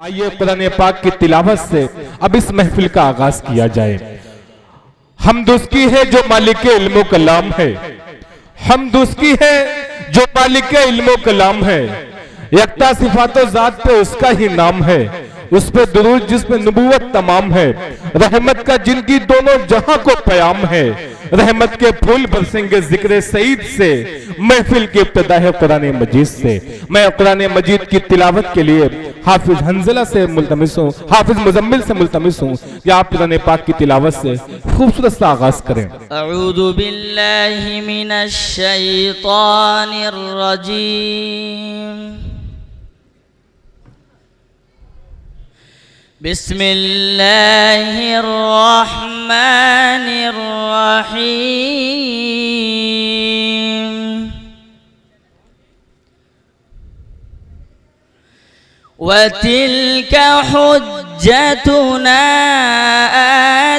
आइए कुरान पाक की तिलावत से अब इस महफिल का आगाज किया जाए। हमद उसकी है जो मालिक इल्म कलाम है, हमद उसकी है जो मालिक इल्म कलाम है। यकता सिफातो जात पे उसका ही नाम है, उस पे दुरूद जिस पे नबूवत तमाम है। रहमत का जिनकी दोनों जहां को पयाम है, रहमत के फूल बरसेंगे जिक्र सईद से। महफिल की इब्तिदा है कुरान मजीद से। मैं कुरान मजीद की तिलावत के लिए हाफिज हंजला से मुल्तमिस हूँ, हाफिज मुजम्मिल से मुल्तमिस हूँ कि आप कुरान पाक की तिलावत से खूबसूरत सा आगाज करें। अऊज़ु बिल्लाहि मिनश शैतानिर रजीम। बिस्मिल्लाहिर रहमानिर रहीम। वतिल्क हुज्जतुना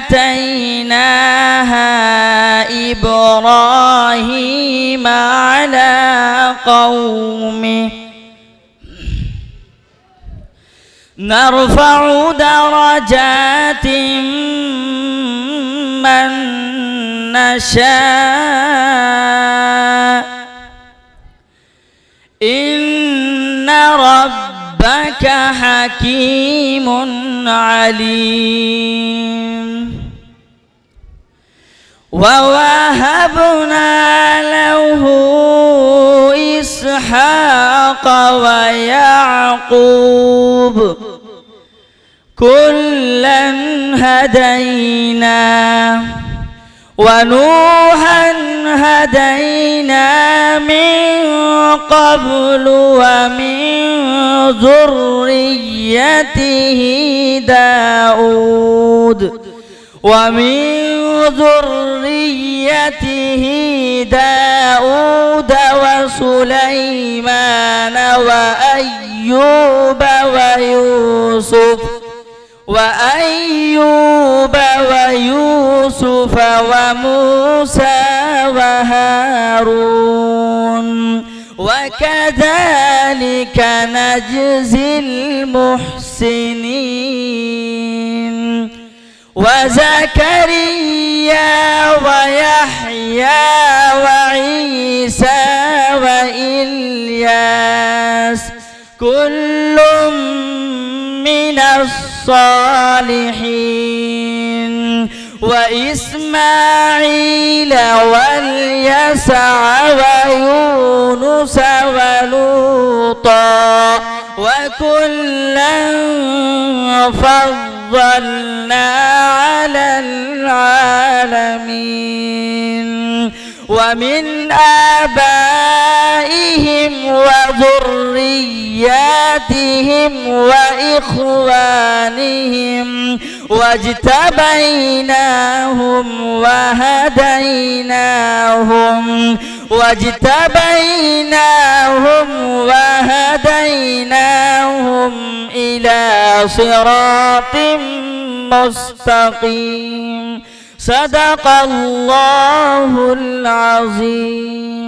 आतैनाहा इब्राहीम अला कौमिहि नरफ़उ दरजातिम मन नशा इन्न रब्बक हकीमुन अलीम। ववहबना लहू इसहाक़ व याक़ूब कुल्लन हदैना वनूहन हदैना मिन क़ब्लु व मिन ज़ुर्रिय्यतिही दाऊद ومن ذريته داود وسليمان وأيوب ويوسف وموسى وهارون وكذلك نجزي المحسنين وزكريا ويحيى وعيسى وإلياس كل من الصالحين وإسماعيل واليسع ويونس ولوطا وكلا فضلنا على العالمين ومن آبائهم وذرياتهم وإخوانهم واجتبيناهم وهديناهم إلى صراط مستقيم. صدق الله العظيم.